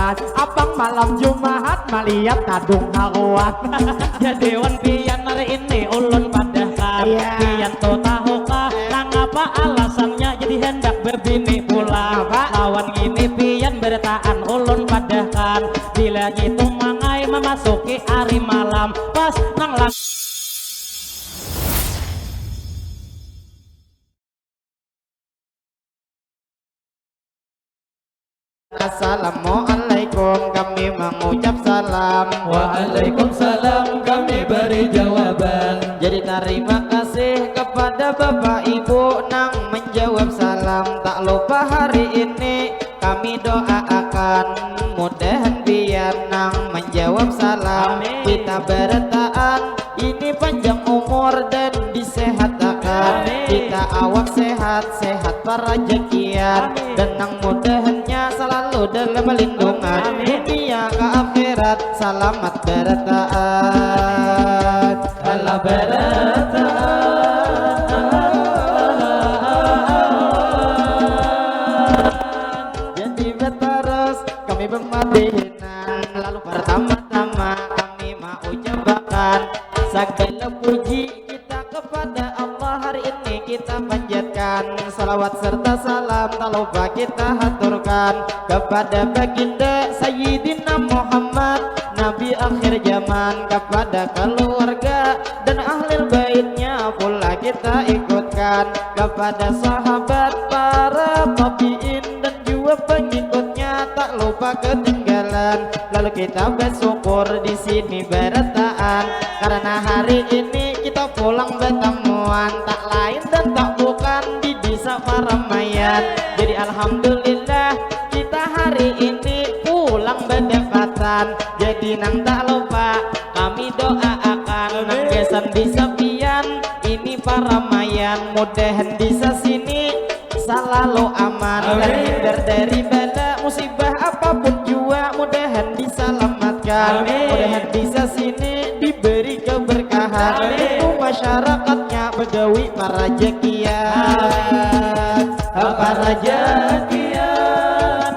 kawan. Abang malam Jumat melihat kadung kawan. Ya dewan pian hari ini ulun padahkan. Pian tuh tahukah ngapa alasannya jadi hendak berbini pula. Lawan ini pian bertaan ulun padahkan. Bila gitu mangai memasuki hari malam pas nang lang. Assalamualaikum, kami mengucap salam. Waalaikumsalam, kami beri jawaban. Jadi terima kasih kepada Bapak Ibu nang menjawab salam. Tak lupa hari ini kami doakan mudahan biar nang menjawab salam. Kita bertaan ini panjang umur dan disehatkan. Kita awak sehat-sehat parajekian dan nang mudahannya selalu dalam lindungan dunia ke akhirat. Selamat bertaan, Allah jadi berterus kami bermadihinan. Lalu pertama-tama kami mau ucapkan segala puji kita kepada Allah. Hari ini kita panjatkan salawat serta salam tak lupa kita haturkan kepada baginda Sayyidina Muhammad, Nabi akhir zaman, kepada keluarga dan ahli baitnya pula kita ikutkan, kepada sahabat, para tabiin dan juga pengikutnya tak lupa ketinggalan. Lalu kita bersyukur di sini bertaan karena hari ini kita pulang bertemuan tak lain dan tak bukan di desa Paramayan. Jadi alhamdulillah kita hari ini pulang berdekatan. Jadi nang tak lupa kami doakan nang gesan bisa pian ini Paramayan, mudahan bisa sini selalu aman terhindar dari bala musibah apapun juga, mudahan diselamatkan. Mudahan bisa sini diberi keberkahan untuk masyarakatnya pegawai para jekian, para jekian.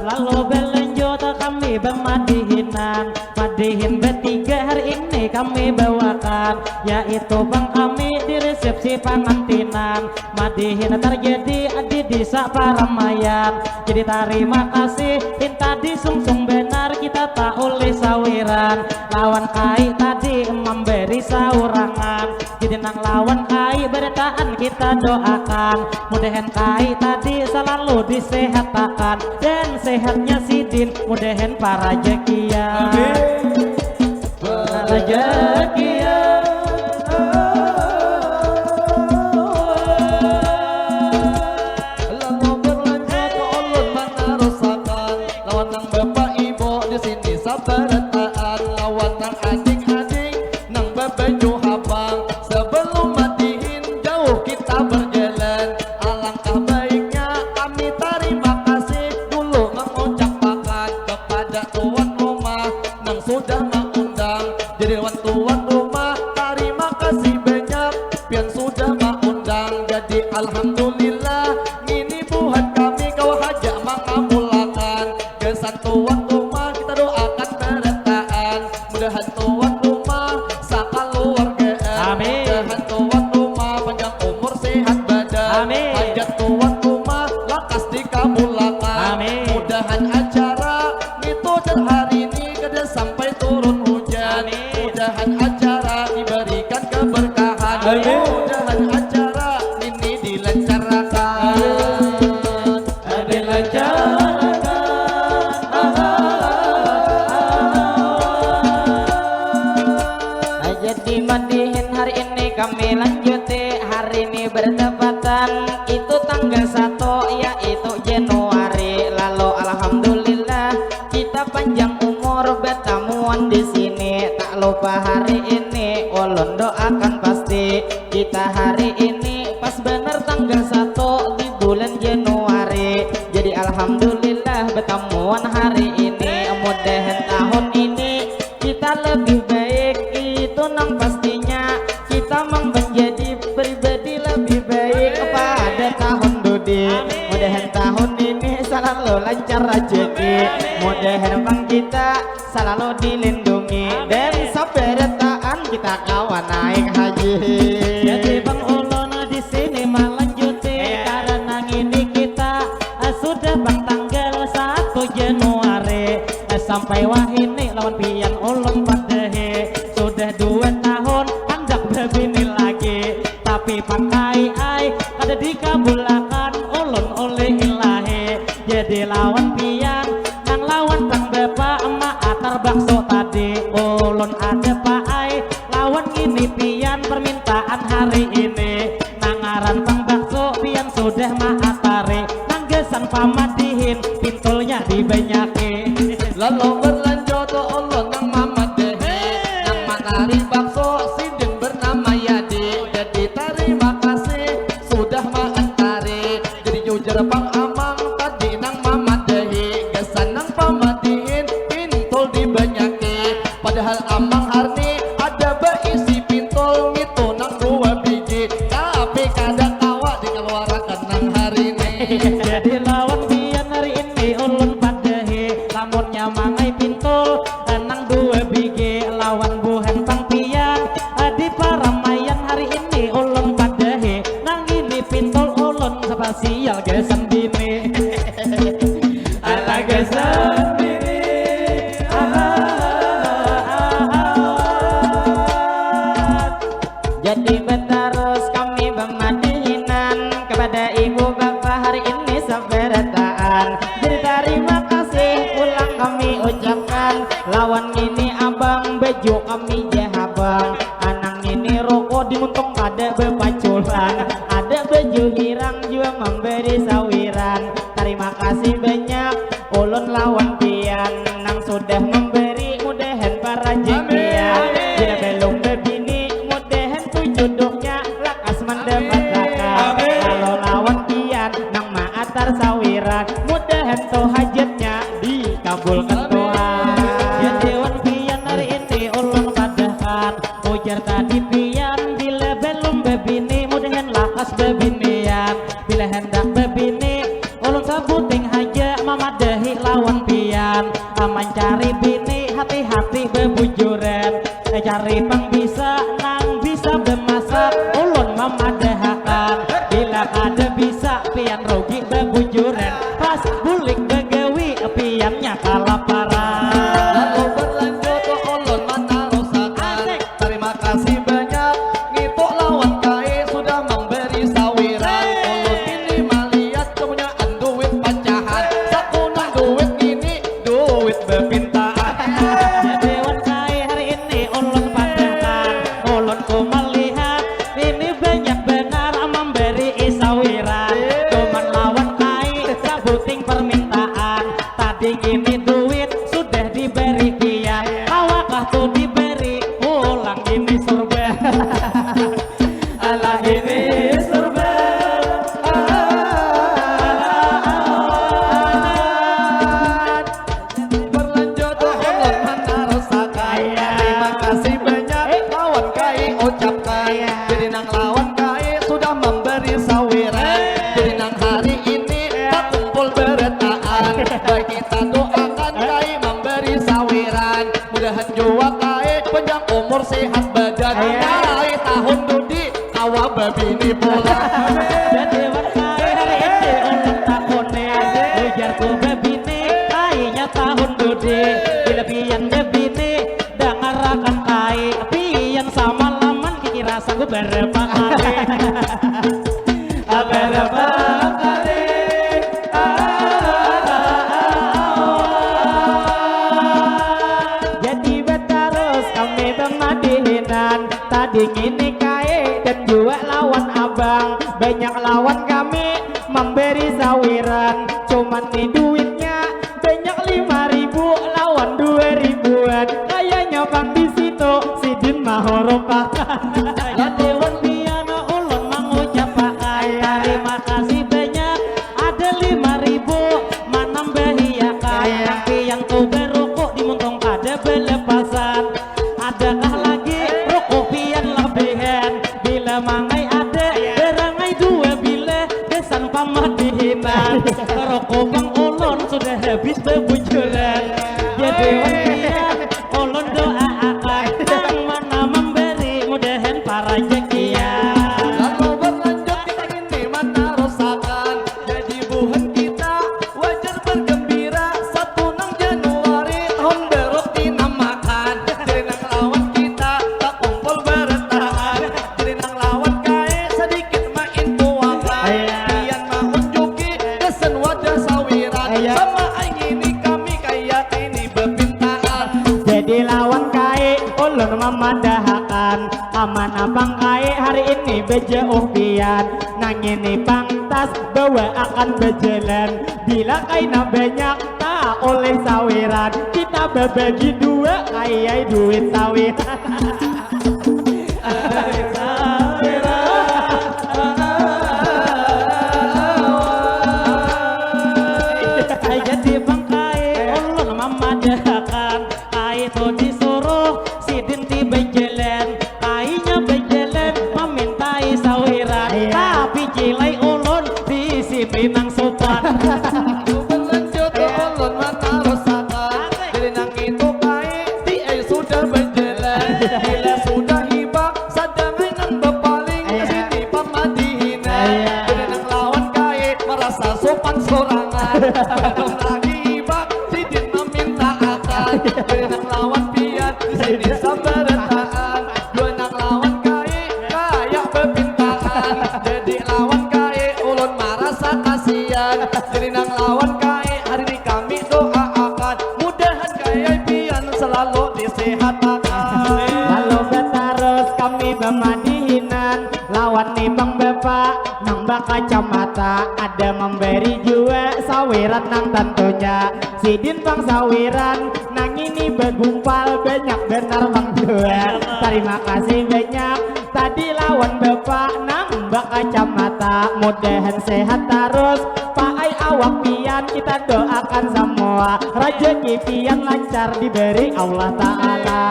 Lalu belanjut kami bermadihinan. Madihin bertiga hari ini kami bawakan, yaitu Bang Ami di resepsi pengantinan. Madihin terjadi di desa Paramayan. Jadi terima kasih tadi sungsung benar kita tak oleh sawiran. Lawan kai tadi memberi saurangan. Jadi nang lawan kai bertaan kita doakan mudahan kai tadi selalu disehatkan dan sehatnya sidin mudahan para jekian. Para jekian. Lalu berlanjut ulun menerusakan lawan nang bapak ibu di sini sabar taat, lawan nang adik-adik nang bebeju habang. Sebelum madihin jauh kita berjalan, alangkah baiknya kami terima kasih dulu mengucapkan kepada tuan rumah nang sudah mengundang. Jadi tuan rumah terima kasih banyak pian sudah mengundang. Jadi alhamdulillah ini buat kami kau hajak mengamulakan. Kesan tuan rumah kita doakan bertaan mudahan tuan rumah sakal keluargaan. Mudahan tuan rumah panjang umur sehat badan. Hajat tuan rumah lakas dikabulkan. Mudahan acara itu hari ini kada sampai turun hujan. Mudahan acara diberikan keberkahan. Mudahan acara ini dilancarkan. Jadi madihin hari ini kami lanjuti. Hari ini bertepatan itu tanggal 1 yaitu Januari. Lalu alhamdulillah kita panjang umur bertemuan di sini. Tak lupa hari ini ulun doakan pasti kita hari ini pas bener tanggal 1 di bulan Januari. Jadi alhamdulillah bertemuan hari ini. Mudahan tahun ini kita lebih baik itu nang pastinya kita menjadi pribadi lebih baik pada tahun dudi. selalu lancar rezeki, mudah-mudahan bang kita selalu dilindungi, dan sabarataan kita kawan naik haji. Jadi Bang Ulun di sini melanjuti karena ini kita sudah bang tanggal 1 Januari sampai wah ini lawan pian ulun padehe sudah 2 tahun hendak berbini lagi, tapi pakai ai kada dikabulakan ulun oleh ilahi. Jadi lawan pian nang lawan bang bapak emak atar bakso tadi ulun ada paai lawan ini pian permintaan hari ini nangaran bang bakso pian sudah maatare nanggesan pamadihin pintulnya dibenyaki. Lalu berlanjut ulun nang mamadehe nang manari bakso sidin bernama Yadi. Jadi terima kasih sudah maantari. Jadi jujur bang amang tadi nang mamadehe gesan nang pamadihin pintul dibenyaki. Padahal amang harni ada berisi pintul itu nang 2 biji, tapi kadang awak dikeluarkan nang hari ini. Jadi lawan pian hari ini ulun padehe lamunnya mangai pintul nang 2 biji lawan buhan pang pian di paramaian hari ini ulun padehe nang ini pintul ulun spasial gesan dini. Ala gesan dini. Jadi berterus kami bermadihinan kepada ibu bapak hari ini sabarataan. Jadi terima kasih pulang kami ucapkan, lawan ini abang baju kami jahabang, anang ini rokok dimuntung pada bepaculan, ada baju hirang juga memberi sawiran. Terima kasih banyak ulun lawan pian nang sudah memberi mudahan para jekian. Jika belum berbini mudahan tu jodohnya lakas mendapatkan. Kalau lawan pian nang maatar sawiran mudahan tu hajatnya dikabulkan Tuhan. Ya dewan pian hari ini ulun padahkan ujar tadi pian bila belum bebini mudahan lakas bebinian, bila hendak bebini ulun sabuting haja mamadahi lawan pian aman cari bini hati-hati bebujuran cari pang bisa nang bisa bemasak ulun mamadahakan, bila kada bisa pian rugi bebujuran pas bulik begawi piannya kalaparan. Lalu berlanjut ulun menarusakan, terima kasih banyak ngituk lawan kai sudah memberi sawiran. Ulun ini melihat kepunyaan duit pecahan, sakunang duit ini duit bepintaan. Ya dewan kai hari ini ulun padahkan ulun ku melihat ini banyak benar memberi sawiran, cuman lawan kai sabuting permintaan tadi ini duit sudah diberi pian awakah tuh diberi ulang ini surga. Alah ini surga. Berlanjut ulun menarusakan, terima kasih banyak lawan kai ucapkan. Jadi nang lawan kai sudah memberi sawiran, jadi nang hari ini tak kumpul beretaan. Baik kita doakan kai memberi sawiran, mudahan jua kai panjang umur sehat badan, kai tahun dudi kawa babini pula. Dan dewan kai hari ini ulun takone ujar ku bebini kainya tahun dude bila pian bebini dangarakan kai pian sama laman kiki rasa gue berapa kali. Berapa kali. Jadi berterus kami bermadihinan tadi ini kae dan juga lawan abang, banyak lawan kami memberi sawiran, cuman nih duitnya banyak 5.000 lawan 2.000-an, kayaknya bang di situ sidin mahoropakan. Ya dewan piano ulun mengucapkan terima kasih banyak ada 5.000 menambahiakan tapi yang tuh berukuk dimuntung kada belepasan adakah lagi rukuk pian lebihan bila mangai ada berangai 2 bila desan pamadihinan rukuk bang ulun habis bebujuran. Jadi wasiat ulun doa akan nang mana memberi mudahan para jekian. Lalu berlanjut kita ini mana rasakan, jadi buhan kita wajar bergembira. 1 Januari tahun baru dinamakan, jadi nang lawan kita tak kumpul bertahan, jadi nang lawan kae sedikit main puakan. Pian mau unjuki kesen wajah sawiran, sama aing ini kami kayak ini bebintaan. Jadi lawan kae ulun memadahakan, aman abang kae hari ini bejauh pian. Nang ini pangtas bawa akan berjalan, bila kaina banyak tak oleh sawiran. Kita berbagi dua kayak duit sawiran. Jadi bang kae ulun memadahakan, kae to disuruh sidin ti bejalan, kainya bejalan memintai sawiran, tapi cilai ulun di sini nang sopan. Berlanjut ulun mana rasakan, jadi nang itu kae di sudah berjalan. Bila sudah hibah sadangan nang bepaling kesini pamadihinan, jadi nang lawan kae merasa sopan sorangan. Belum lagi hibah sidin meminta akan, jadi nang lawan pian di sini sabarataan. Dua nang lawan kae kayak bebintaan, jadi lawan kae ulun merasa kasihan. Jadi nang lawan kae hari ini kami doa akan, mudahan kae pian selalu disehatkan. Lalu terus kami memadihinan, lawan nih bang bapak nang baka kacamata, ada memberi juga sawiran nang tentunya. Sidin bang sawiran nang ini bergumpal banyak benar bang dua. Terima kasih banyak tadi lawan bapak nang baka kacamata, mudahan sehat terus paai awak pian. Kita doakan semua rezeki pian lancar diberi Allah Ta'ala.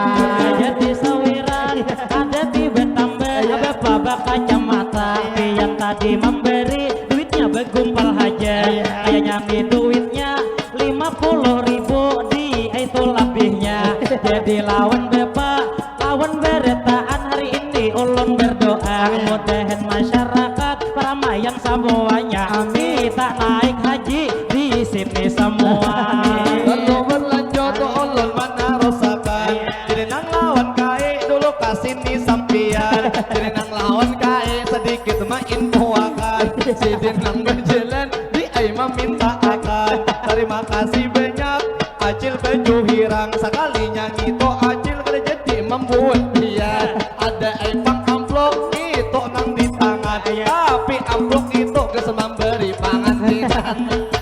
Jadi sawiran ada tiba tambah bapak baka kacamata, pian tadi memberi duitnya bergumpal aja. Kayaknya nih duitnya 50.000 di itu lebihnya. Jadi lawan bapak lawan beretaan hari ini ulun berdoa, mudahan masyarakat peramaian semuanya kita naik haji di sini semua. Lalu berlanjut ulun mana rasakan, jadi nang lawan kae dulu kasini sampian, jadi nang lawan kae sedikit main puakan, sidin nang berjalan di ai meminta akan. Terima kasih banyak acil baju hirang, sekalinya ngito acil kada jadi membuat dia. Ada ai pang amplop itu nang di tangan, tapi amplop itu kesemam beri pangantinan.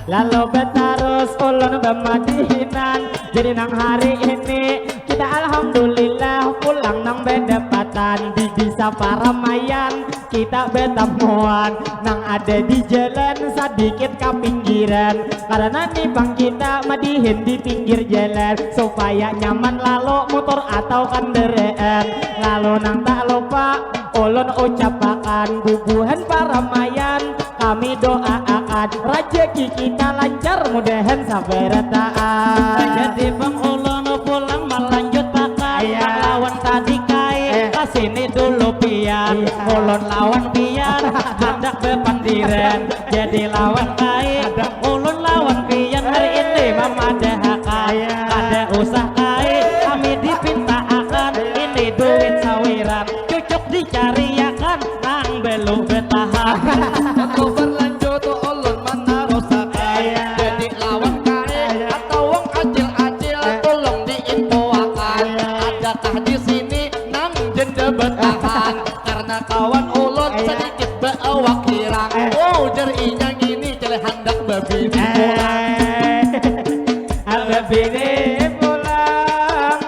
Lalu betarus ulun bermadihinan, jadi nang hari ini kita alhamdulillah pulang nang berdapatan di desa Paramayan. Kita bertemuan nang ada di jalan sedikit ke pinggiran, karena nih bang kita madihin di pinggir jalan supaya nyaman lalu motor atau kendaraan. Lalu nang tak lupa ulun ucapakan bubuhan Paramayan, kami doa akan rezeki kita lancar mudahan sabarataan. Jadi bang ulun pulang melanjut pakai lawan tadi kae kasini dulu pian, ulun lawan pian hendak bepandiran. Jadi lawan kae ulun lawan pian hari ini memadahakan, ada usah kae kami dipinta akan, ini duit sawiran cucuk dicariakan nang belum bertahan. Lalu berlanjut ulun mana rasakan, jadi lawan kae atau wong acil-acil tolong diinfoakan, adakah di sini nang jenda bertahan, karena kawan ulun sedikit beawak hirang. Oh jerinya gini cele hendak babi pulang. Bini pulang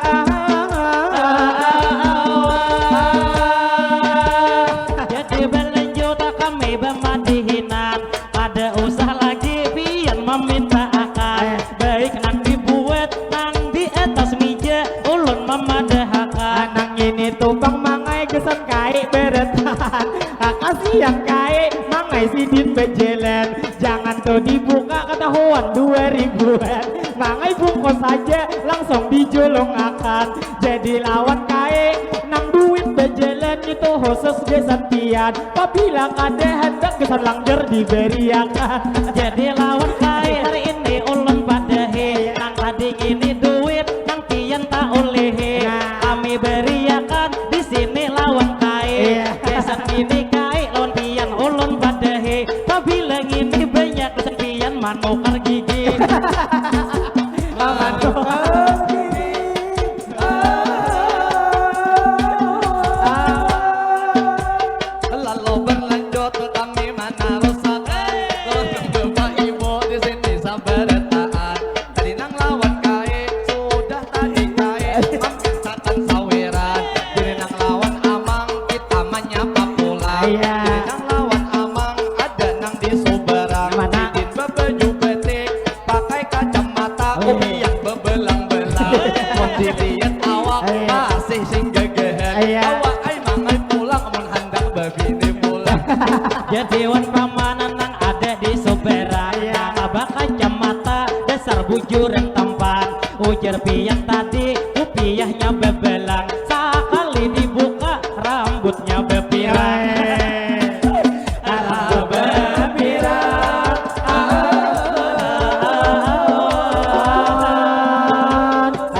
jadi berlanjut kami bermadihinan, ada usah lagi pian meminta akan, baik nang dibuat nang di atas meja ulun memadahakan. Nang ini tumpang mangai kesan kae beretahan, kasihan kae mangai sidin berjalan, jangan tuh dibuka kata nahuan 2000-an. Mangai bungkus saja langsung dijolongakan. Jadi lawan kae nang duit berjalan itu khusus gesantian. Apabila kada hendak kesan langgar diberiakan. Jadi lawan kae hari ini ulun padahe. Nang tadi ini duit nang pian tak olehe. Kami beriakan di sini lawan kae. Kesan ini kae lawan pian ulun padahe. Apabila ini banyak kesepian manukar gigi. Lalu berlanjut kami mana rusakan. Terus bapak ibu di sini sabar taat. Tadi nang lawan kae sudah tadi kae memintakan saweran. Jadi nang lawan amang kita menyapa pulang. Jadi nang lawan amang ada nang di Sobarang. Didin berbaju betik pakai kacamata ubi yang bebelang-belang. Mun dilihat awak masih sing gegehan. Awak ai mangai pulang mun hendak babine pulang. Jadi wan pamanan nang ada di Sobarang. Abah kacamata dasar bujur yang tampan. Ujar pian tadi upiahnya bebelang. Sekali dibuka rambutnya bepirang.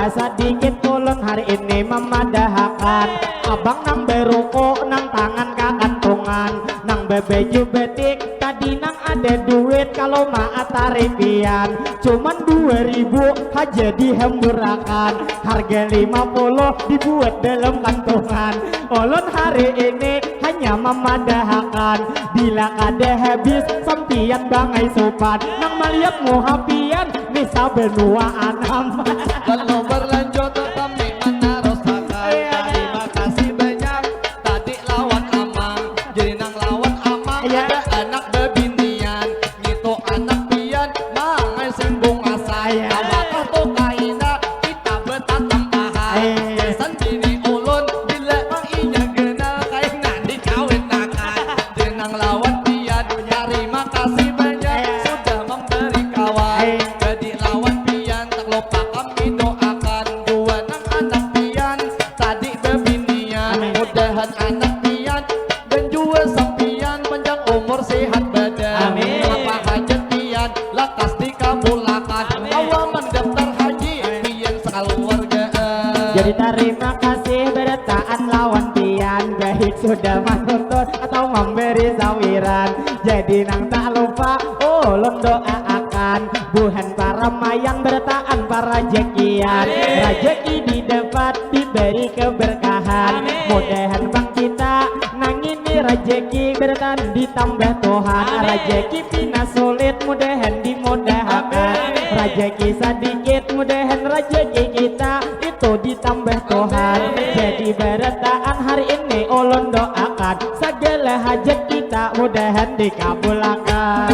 Sedikit ulun hari ini memadahakan. Abang nang berokok nang tangan kakantungan. Nang bebeju betik tadi nang ada duit. Kalau maat tarifian cuman 2000 aja dihemburakan. Harga 50 dibuat dalam kantongan. Ulun hari ini hanya memadahakan. Bila kada habis sampian bangai sopan. Nang maliak muhapian bisa benua anam. Lalu berlanjut kami mana rusakan. Terima kasih banyak tadi lawan amang. Jadi nang lawan amang ada anak bebinian. Gitu anak pian mangai sembung asai. Awakah to kaina kita betatang pahal. Kesan bini ulun bila manginya genal kaina dikawinakan. Jadi nang lawan pian terima kasih banyak sudah memberi kawan. Jadi lawan pian tak lupa kami doakan. Dua nang anak pian tadi bebinian. Mudahan anak pian dan juga sampian panjang umur sehat badan. Amin. Apa hajat pian lakas dikabulakan. Awal mendaftar haji pian sekeluargaan. Jadi terima kasih bertaan lawan pian. Baik sudah menuntut atau memberi sawiran. Jadi nang tak lupa ulun doa akan. Buhan para mayang bertaan para jekian. Rejeki didapat diberi keberkahan. Mudahan bang kita nang ini rejeki bertaan ditambah Tuhan. Rejeki pina sulit mudahan dimudahkan. Rejeki sedikit mudahan rejeki kita itu ditambah Tuhan. Jadi bertaan hari ini ulun doakan. Segala hajat kita mudahan dikabulkan.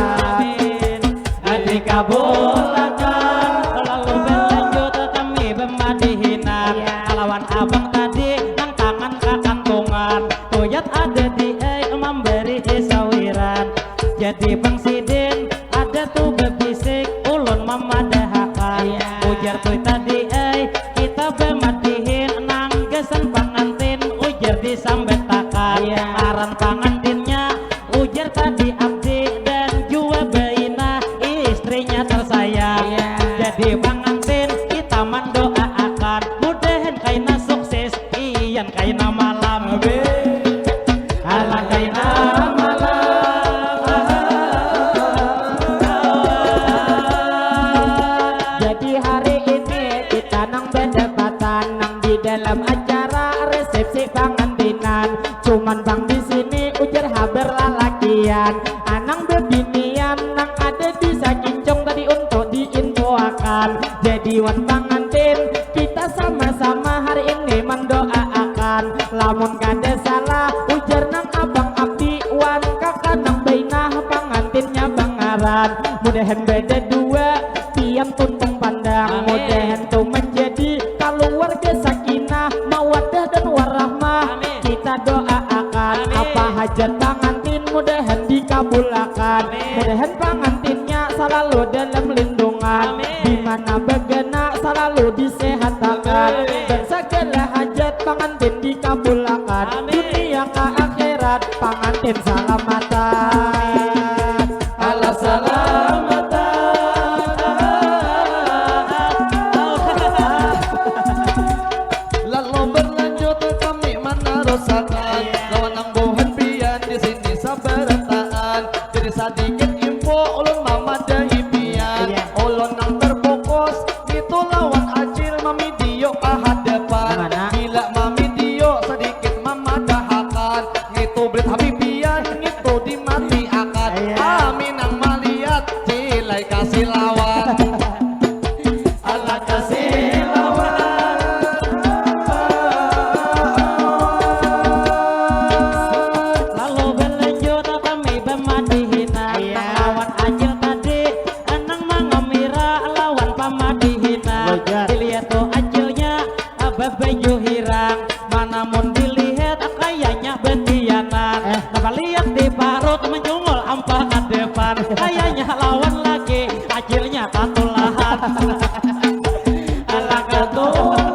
Dikabulkan. Lalu berlanjut kami bermadihinan. Lawan abang tadi nang tangan kakantungan. Tuyat ada di memberi sawiran. Jadi bang sidin ada tuh bebisik ulun memadahakan. Ujar tuh tadi kita bermadihin nang gesan pangantin. Ujar disambetakan. Aran pangantinnya ujar tadi abdi dan juga baina istrinya tersayang. Jadi pangantin kita mendoakan. Mudahan kaina sukses iyan kaina malam. Alang kaina jadi hari ini kita nang berdebatan nang di dalam acara resepsi pengantinan. Cuman bang di sini ujar haber lalakian. Anang bebinian nang ada di sakincong tadi untuk diinfoakan. Jadi wan pengantin kita sama-sama hari ini mendoakan. Lamun kada salah ujar nang abang abdi wan kakak nang bainah pengantinnya bangaran. Mudahan beda dua tiang tuntung pandang. Mudahan tuh menjadi keluarga sakinah mawaddah dan warahmah. Kita doakan apa hajat pengantin mudahan dikabulkan. Mudahan pengantinnya selalu dalam lindungan, di mana begena selalu disehatkan, dan segala hajat pengantin dikabulkan, dunia ke akhirat pengantin salamatan. Ala lalu berlanjut kami meneruskan lawan angguhan pian di sini sabarataan. Jadi sedikit info ulun mama dari pian, ulun nang terfokus itu lawan acil mami dio hadapan. Bila mami dio sedikit mama dahakan, itu berit habib pian itu dimati akan. Kami nang malihat cilai kasih lawan. Allah kasih lawan. Lalu berlanjut kami pemadihinan, lawan acil tadi anang mangamira lawan pamadihinan. Dilihat tuh acilnya bebeju hirang, mana mun dilihat kayaknya betianan. Dapat lihat di parut menjungol ampah ke depan, kayaknya lawan lagi acilnya katulahan. Ala katulahan.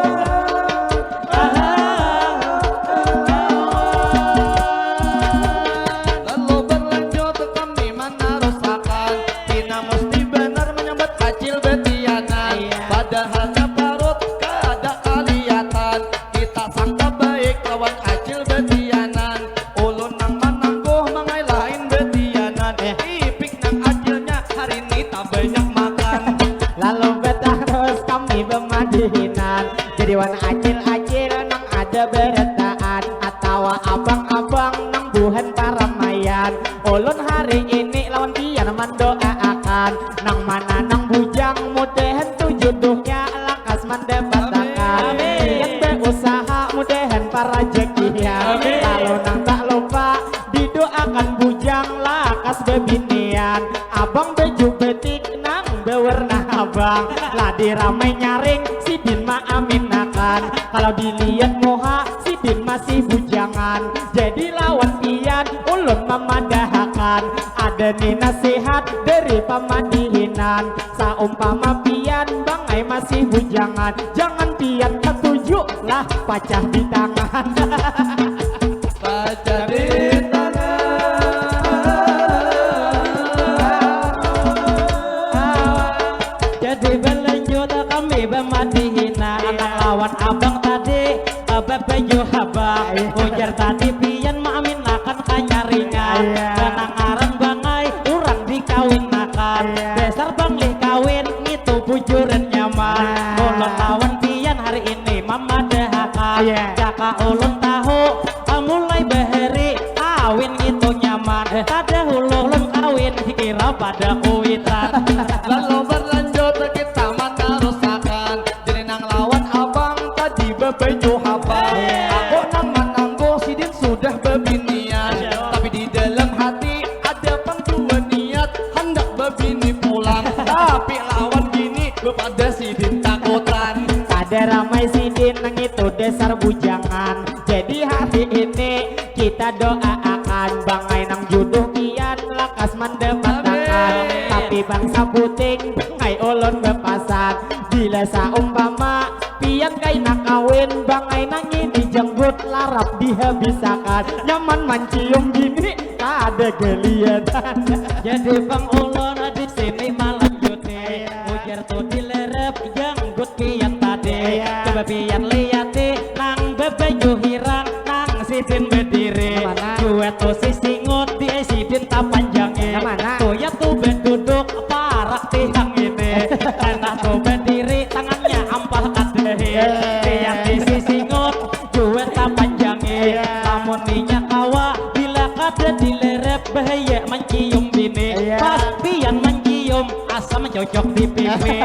Lalu berlanjut kami meneruskan, Tina mesti benar menyambut kecil betianan. Padahalnya parut kada kelihatan, kita sangka baik lawan kecil betianan. Ulun nang menangguh mangai lain betianan, ipik nang acilnya hari ini tak banyak makan. Lalu terus kami pemadihinan, jadi wan acil-acil nang ada beretaan, atau abang-abang nang buhan paramaian. Ulun hari ini lawan pian mendoakan, nang mana nang bujang mudahan tu jodohnya lakas mendapatkan. Pian berusaha mudahan para jekian, lalu nang tak lupa didoakan bujang lakas bebinian. Abang baju betik nang bewarna abang, ladi ramai nyaring sidin ma aminakan. Kalau dilihat moha sidin masih bujangan, jadi lawan pian ulun memadahakan. Ada nih nasihat dari pamadihinan, saumpama pian bangai masih bujangan, jangan pian ketujuh lah pacah di tangan. Baca di Jadi berlanjut kami pemadihinan, anak lawan abang tadi bebeju habang, ujar tadi pian maamin akan kanyaringan, kenangaran bangai urang dikawinakan, besar banglih kawin itu bujuran nyaman. Ulun lawan pian hari ini mama dahakan, jaka ulun tahu mulai beheri kawin itu nyaman, tada ulun kawin dikira pada kuitan. lalu berlanjut kita meneruskan, jadi nang lawan abang tadi bebeju habang. Aku nang menangguh sidin sudah bebinian, tapi di dalam hati ada pangjuan niat hendak bebini pulang. Tapi lawan gini bepada sidin takutan. Ada ramai sidin nang itu dasar bujangan, jadi hari ini kita doakan bangai nang jodoh pian lakas mendapatkan. Tapi bangsa puting bangai ulun bepasan, bila saumpama pian kai nak kawin bangai nang ini jenggut larap dihabisakan. Nyaman mancium gini tak ada kelihatan. Jadi bang ulun di sini malah juti, ujar tuh dilerep janggut pian tadi. Coba pian liati nang bebeju hirang nang sidin berdiri, duet tuh si singut di sidin tak panjangnya. Tuh ya tuh berduduk parak tihang ini, enak tuh berdiri tangannya ampah kadehi. Pian di si singut duet tak panjangnya, namun minyak kawa bila kada dilerep bahaya mencium bini. Pas pian mencium asam cocok di pipi.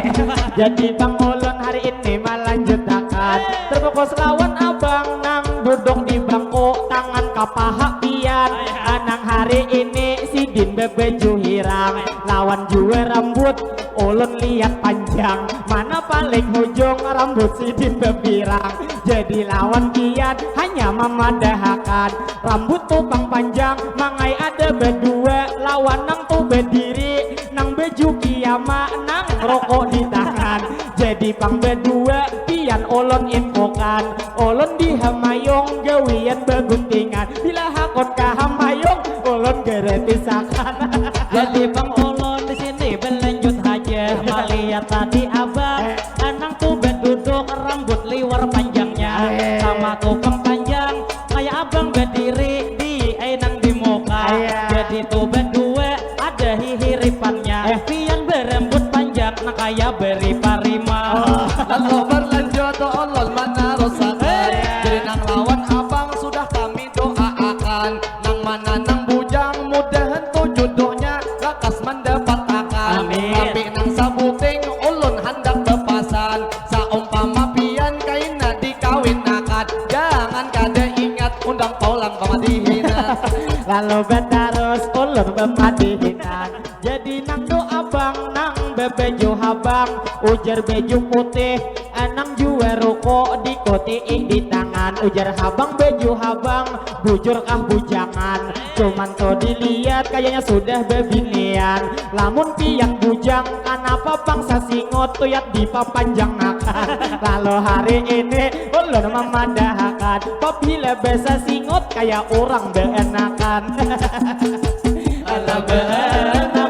Jadi bang ulun hari ini melanjutkan, terfokus lawan abang nang duduk di bangku, tangan kapaha pian. Anang hari ini sidin bebeju hirang, lawan jua rambut ulun lihat panjang, mana paling hujung rambut sidin bebirang. Jadi lawan kian hanya memadahakan, rambut tuh bang panjang mangai ada berdua, lawan nang tuh berdiri nang baju kiamat nang rokok di tangan. Jadi pang berdua pian ulun infokan, ulun di Hamayong gawian beguntingan. Bila hakot ka Hamayong ulun geretisakan. Jadi pang ulun di sini berlanjut aja melihat tadi abang anang tuh berduduk rambut liwar panjangnya sama topeng panjang kayak abang berdiri di enang di muka. Jadi tuh berdua ada hihiripannya pian berambut panjang nah kayak beri parima. Lalu berlanjut ulun meneruskan, jadi nang lawan abang sudah kami doakan, nang mana nang bujang mudahan tuh jodohnya lekas mendapat akan. Amin. Tapi nang sabuting ulun hendak bepasan, saumpama pian kaina dikawinakan, jangan kada ingat undang paulang pamadihinan. Lalu betarus ulun bemadihinan, jadi nang do abang nang bebejo habang ujar beju putih anang jual rokok di kotiik di tangan. Ujar habang beju habang bujur kah bujangan, cuman to dilihat kayaknya sudah bebinian. Lamun pian bujang kenapa bangsa singot tuyat dipapanjang akan. Lalu hari ini ulun memandahkan apabila besa singot kayak orang beenakan. Alah beenakan.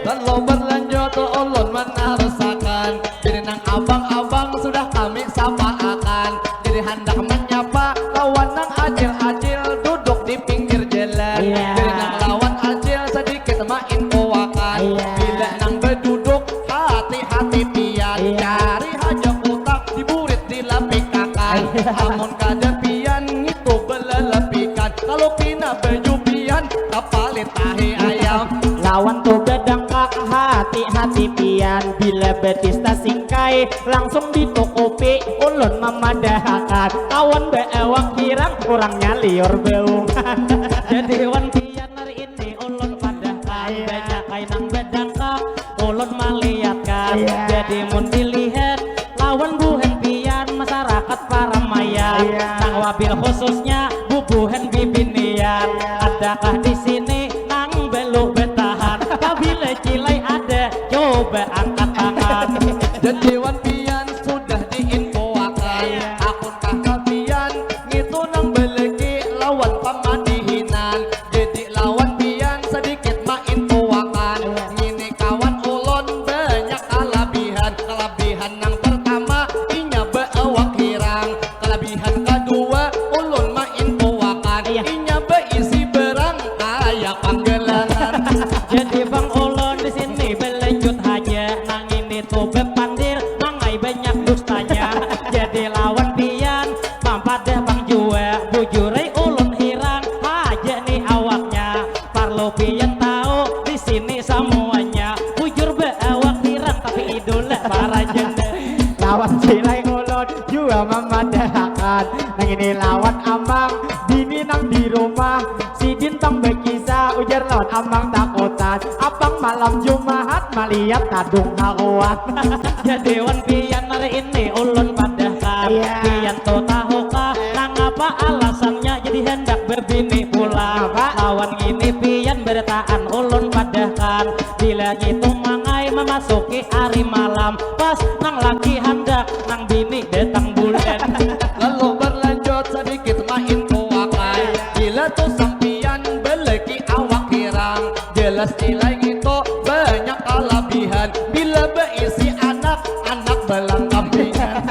Lalu berlanjut ulun meneruskan, jadi nang abang-abang sudah kami sapa akan, jadi hendak menyapa lawan nang acil-acil duduk di pinggir jalan. Jadi nang lawan acil sedikit main kowakan, bila nang berduduk hati-hati pian, cari haja kotak diburit dilapikakan. Amun kada pian itu belelepikan, kalau pina baju pian kapalit tahi ayam. Lawan tuh bedangkak hati-hati pian, bila betista singkai langsung ditokopi ulun memadahkan. Kawan beewak kirang kurangnya liur beungan. Jadi wan pian hari ini ulun padahkan, banyak kainang bedangkak ulun melihatkan. Jadi mun dilihat lawan buhen pian masyarakat para mayan, nang wabil khususnya bubuhen bibinian. Adakah di sini nang beluk betahan, kabila cilai ada coba angkat tangan. Jadi wan pian sudah diinfoakan, akun kakak pian ngitu nang beleki lawan pamadihinan. Jadi lawan pian sedikit mainfoakan, ngini kawan ulun banyak kelebihan nang pertama inya beawak hirang, kelebihan kedua ulun mainfoakan, inya beisi berang kayak panggelangan. Jadi bang ulun di sini berlanjut aja, nang ini tuh bepandir mangai banyak dustanya. Jadi lawan pian pampadah bang jua bujurai ulun hirang aja nih awaknya. Parlo pian tahu di sini semuanya bujur beawak hirang tapi idola para janda. Lawan cilai ulun juga memadahkan, nang ini lawan amang dini nang di rumah si dintang berkisah ujar lawan amang takutan. Abang malam Jumat melihat kadung haruan. Jadi wan pian hari ini ulun padahkan, pian to tahukah nang apa alasannya jadi hendak berbini pula. Lawan ini pian bertaan ulun padahkan, bila itu mangai memasuki hari malam pas nang lagi hendak nang bini datang bulan. Lalu berlanjut sedikit main kowakan, bila tuh sampian beleki awak hirang, jelas nilai itu banyak kelebihan, bila beisi anak-anak belang kambingan.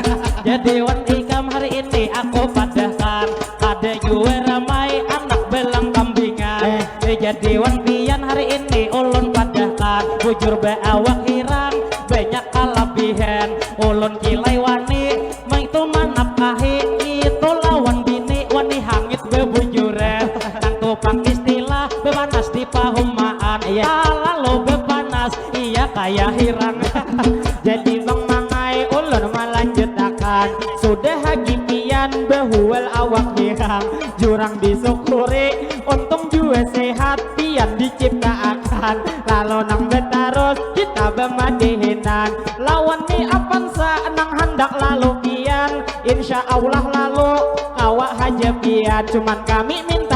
Jadi wan ikam hari ini aku padahkan, ada juga ramai anak belang kambingan. Jadi wan pian hari ini ulun padahkan, bujur beawak hirang banyak kelebihan. Ulun kilai wani itu manapkahi itu lawan bini wani hangit bebujuran. Nang tupang istilah bepanas di pahumaan, lalu bepanas iya kayak hirang. Jadi bang mangai ulun melanjutakan, sudah hagi pian behuel awak hirang, jurang disyukuri untung juga sehat pian diciptakan. Lalu nang betarus kita bemadihinan, lawan ni apansa nang hendak lalu pian, insya Allah lalu awak haja pian, cuman kami minta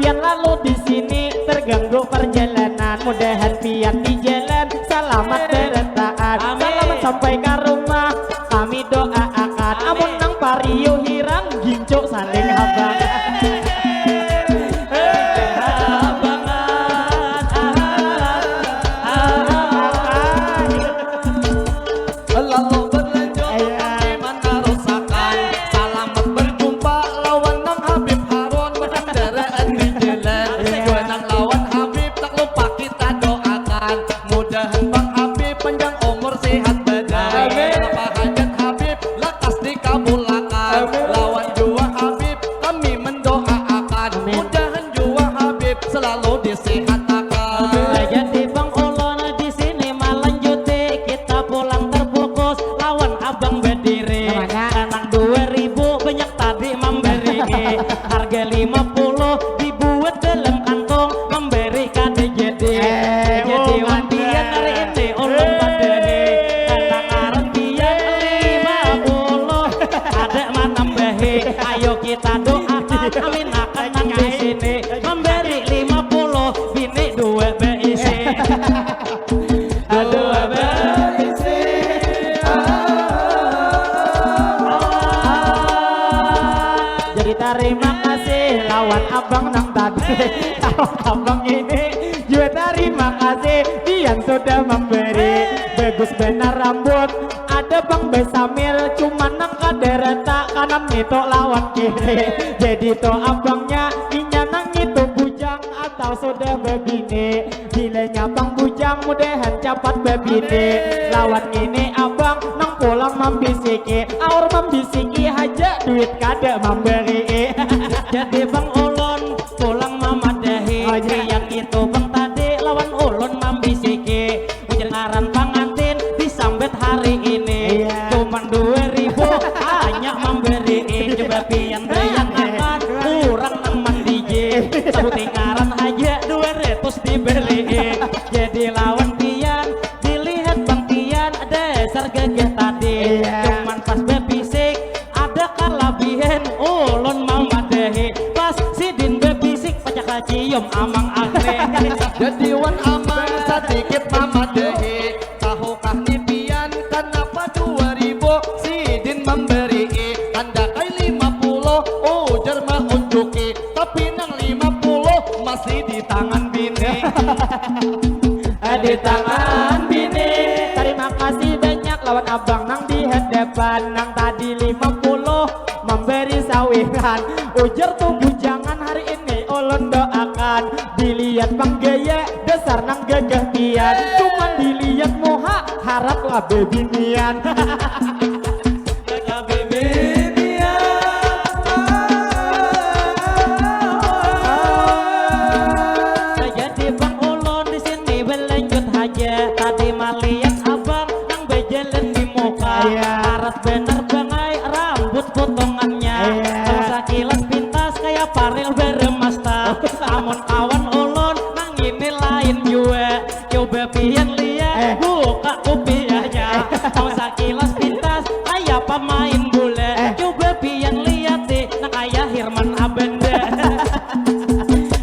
pian lalu di sini terganggu perjalanan, mudahan pian di jalan selamat bertahan. Selamat sampai ke rumah kami doakan, amun nang pariu hirang gincu saling habang. Lalu berlanjut kami menerusakan, selamat berjumpa lawan nang Habib Harun, berkendaraan di jalan gue nang lawan Habib, tak lupa kita doakan, mudahan Bang Habib panjang umur sehat badan, apa hajat Habib lekas dikabulkan, lawan jua Habib kami mendoakan, mudahan jua Habib selalu disehatkan. Jadi Bang Ulon di sini melanjuti, kita pulang terfokus lawan abang berdiri. Kanang 2000 banyak tadi memberi, harga 50 dibuat dalam kantong memberi KDJD. Jadi wantian hari ini ulun badani, kanang arantian 50 ada menambahi. Ayo kita doakan amin akan nang di sini memberi 50 bini 2 BIC. Aduh BIC. Jadi terima kasih lawan abang nang tadi, lawan abang ini juga terima kasih Dian sudah memberi. Bagus benar rambut ada Bang Besamil, cuman nang kadereta kanan itu lawan kiri. Jadi to abangnya inya nang itu bujang atau sudah begini, gilanya Bang bujang mudahan cepat begini. Lawan ini abang nang pulang membisiki, aur membisiki haja duit kada memberi. Jadi Bang Ulun pulang memadahi, yang itu Bang tadi lawan Ulun membisiki, ujar ngaran pangantin disambet hari ini, cuman 2000 hanya memberi. Coba pian yang akan kurang nang mandiji, sabuti ngaran aja 200 dibeli. Jadi lawan pian dilihat Bang Pian dasar gagah tadi, cuman pas bebisik ada kalabihan ulun mamadahi, pas sidin bebisik pacak cium amang akhre. Jadi wan amang sedikit mamadahi, tahukah ni pian kenapa 2000 sidin memberi, tanda kai 50 ujar mah unjuki, tapi nang 50 masih di tangan bini. Di tangan bini. Terima kasih banyak lawan abang nang di hadapan, nang tadi 50 memberi sawiran, ujar tuh bujangan hari ini ulun doakan. Dilihat Bang gaya dasar nang gagah pian, cuman dilihat muha harap lah bebinian. Jadi Bang Ulun di sini berlanjut aja, tadi malihat abang nang bejalan di muka, arat bener bangai rambut potongannya, sekilas pintas kayak paril beremasta. Namun kawan Ulun nang ini lain juga, coba pian lihat buka kopiahnya, mau sekilas pintas kayak pemain bola, coba pian lihat deh nang kayak Hirman Abenda.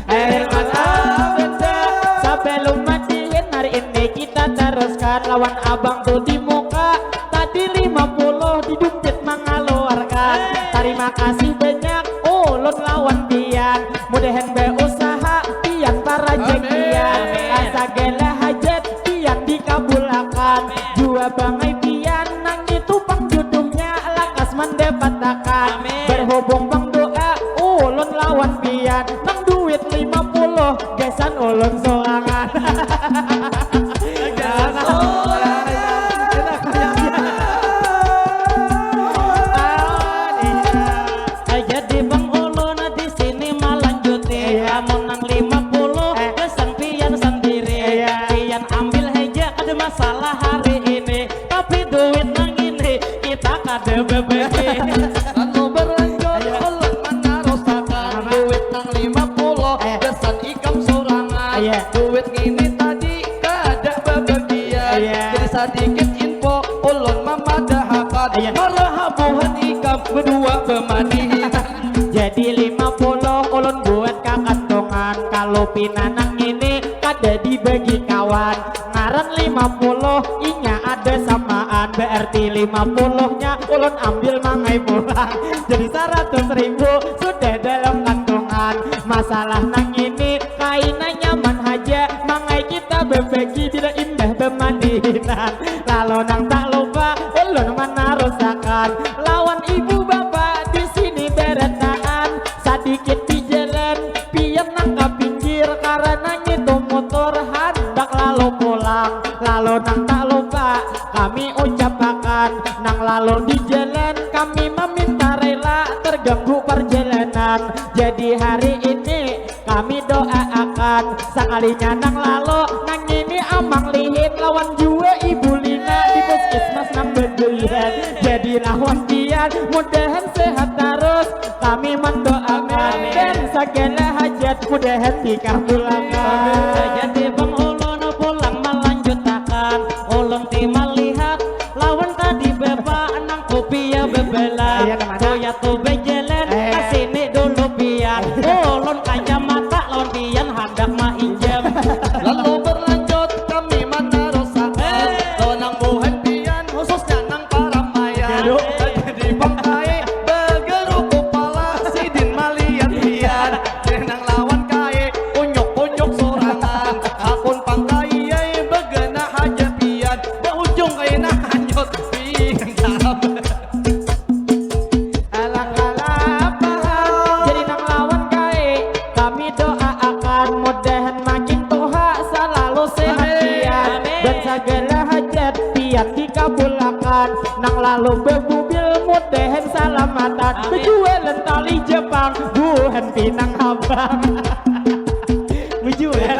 Hirman Abenda sebelum matiin hari ini kita teruskan, lawan abang tuh di muka tadi 50 di dompet mengeluarkan. Terima kasih banyak ulun lawan pian, mudahan berusaha pian para jekian, segala hajat pian dikabulkan. Jua bangai pian nang itu Bang judumnya lakas mendapatkan, berhubung Bang doa ulun lawan pian nang duit 50 gesan ulun sorangan. Jadi Bang Ulun di sini melanjuti, amun nang 50 gesan pian sendiri. Pian ambil aja ada masalah hari ini, tapi duit nang ini kita kada bebeki. Lalu berlanjut ulun menerusakan, duit nang 50 kesan ikam sorangan, duit ngini tadi kada bebagian. Jadi sedikit info ulun memadahakan, marhabuhan ikam berdua pemadihan. Jadi 50 ulun buat kakantongan, lalu pinanang ini kada dibagi kawan ngaran 50 inya ada samaan berarti 50 nya ulun ambil mangai pulang jadi 100.000 sudah dalam kantongan masalah nang ini kainnya nyaman aja mangai kita berbagi tidak indah bemandinan lalu nang tak lupa ulun mana rusakan lawan ibu bapak di sini beretaan sedikit di jalan pian nang ke pinggir karena itu motor hendak lalu pulang lalu nang tak lupa kami ucapkan nang lalu di jalan kami meminta rela terganggu perjalanan jadi hari ini kami doakan sekalinya nang lalu nang ini amang lihin lawan jua ibu Lina di puskesmas nang berjulian jadi lawan pian mudahan sehat terus kami mendoakan dan segala hajat mudahan dikabulkan jadi bang ulun pulang melanjutkan ulun timal lihat lawan tadi bapak nang kopi ya bebelan ya tuh bejalan kasini dulu pian ulun kaya mata lawan pian hendak mainjam Lalu berlanjut kami meneruskan lawan nang buhen pian khususnya nang Paramayan jadi bangkai bergeruk kepala sidin malian pian nang lawan kai unyuk-unyuk sorangan akun pangkai begena haja pian berujung kai nah hanyut pian jadi nang lawan kai kami doakan mudahan makin toha selalu sehat pian dan segala hajat pian dikabulkan nang lalu bebubil mudahan salamatan berjualan tali Jepang buhan pinang abang berjualan